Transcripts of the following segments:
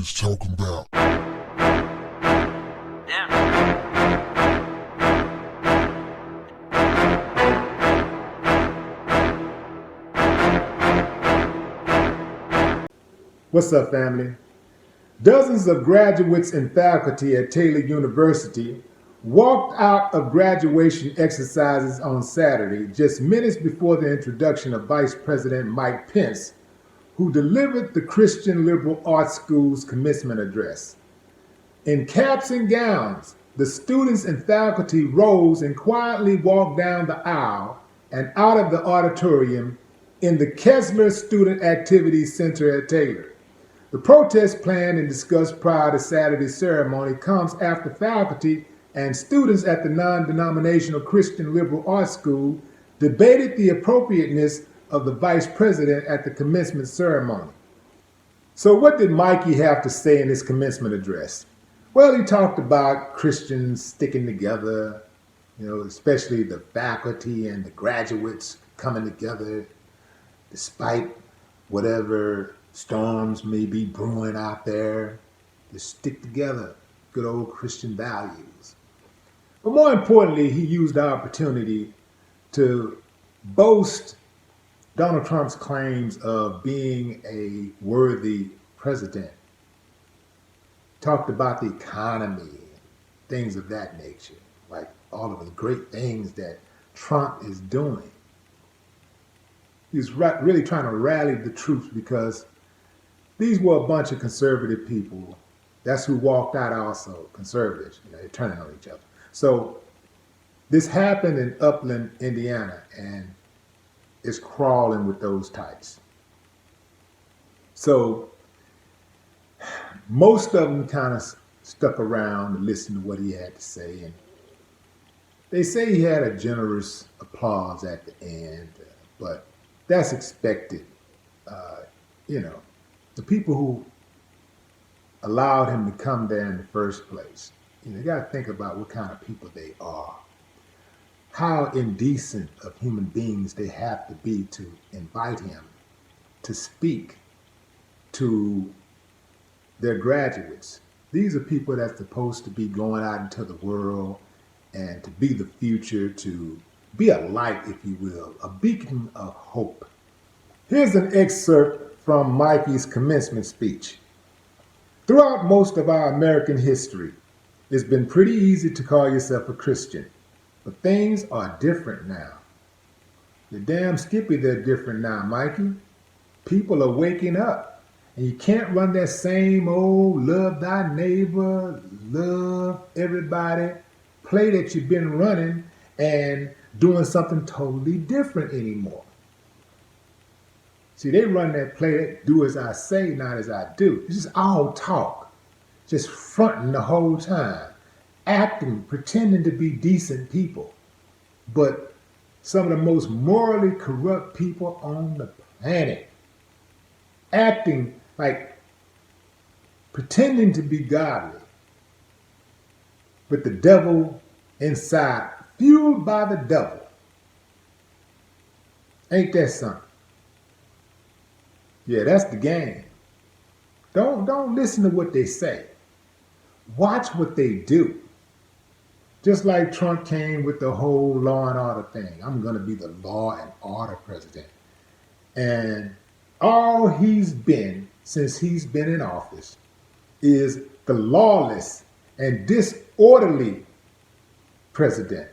is talking about. What's up, family? Dozens of graduates and faculty at Taylor University walked out of graduation exercises on Saturday, just minutes before the introduction of Vice President Mike Pence, who delivered the Christian Liberal Arts School's commencement address. In caps and gowns, the students and faculty rose and quietly walked down the aisle and out of the auditorium in the Kessler Student Activities Center at Taylor. The protest planned and discussed prior to Saturday's ceremony comes after faculty and students at the non-denominational Christian Liberal Arts School debated the appropriateness of the vice president at the commencement ceremony. So what did Mikey have to say in his commencement address? Well, he talked about Christians sticking together, especially the faculty and the graduates coming together despite whatever storms may be brewing out there, to stick together, good old Christian values. But more importantly, he used the opportunity to boast Donald Trump's claims of being a worthy president. Talked about the economy, things of that nature, like all of the great things that Trump is doing. He's really trying to rally the troops because these were a bunch of conservative people. That's who walked out also, conservatives. They're turning on each other. So this happened in Upland, Indiana, and it's crawling with those types. So most of them kind of stuck around to listen to what he had to say. And they say he had a generous applause at the end, but that's expected. The people who allowed him to come there in the first place, you got to think about what kind of people they are. How indecent of human beings they have to be to invite him to speak to their graduates. These are people that's supposed to be going out into the world and to be the future, to be a light, if you will, a beacon of hope. Here's an excerpt from Mikey's commencement speech. Throughout most of our American history, it's been pretty easy to call yourself a Christian, but things are different now. You're damn skippy they're different now, Mikey. People are waking up, and you can't run that same old love thy neighbor, love everybody play that you've been running and doing something totally different anymore. See, they run that play, do as I say, not as I do. It's just all talk, just fronting the whole time, acting, pretending to be decent people. But some of the most morally corrupt people on the planet, acting like pretending to be godly, but the devil inside, fueled by the devil. Ain't that something? Yeah, that's the game. Don't listen to what they say. Watch what they do. Just like Trump came with the whole law and order thing. I'm going to be the law and order president. And all he's been since he's been in office is the lawless and disorderly president.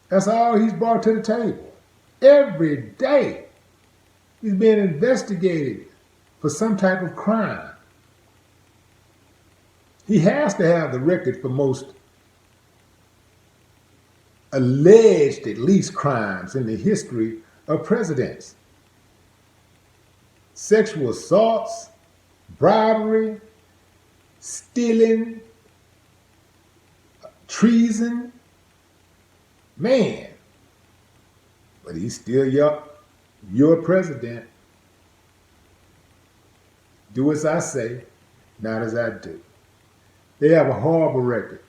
That's all he's brought to the table. Every day. He's being investigated for some type of crime. He has to have the record for most alleged, at least, crimes in the history of presidents. Sexual assaults, bribery, stealing, treason. Man, but he's still your president. Do as I say, not as I do. They have a horrible record.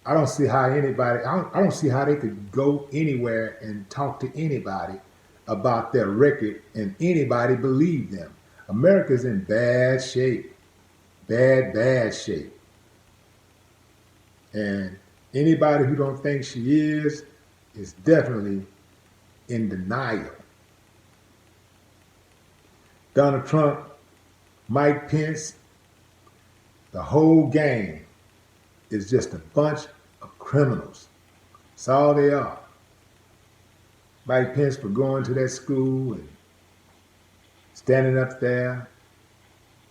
I don't see how they could go anywhere and talk to anybody about their record and anybody believe them. America's in bad shape. Bad shape. And anybody who don't think she is definitely in denial. Donald Trump, Mike Pence, the whole gang is just a bunch of criminals. That's all they are. Mike Pence for going to that school and standing up there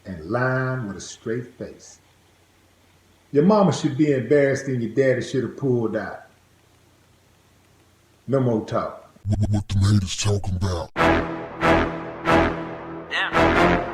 and lying with a straight face. Your mama should be embarrassed and your daddy should have pulled out. No more talk. What the haters talking about? Yeah.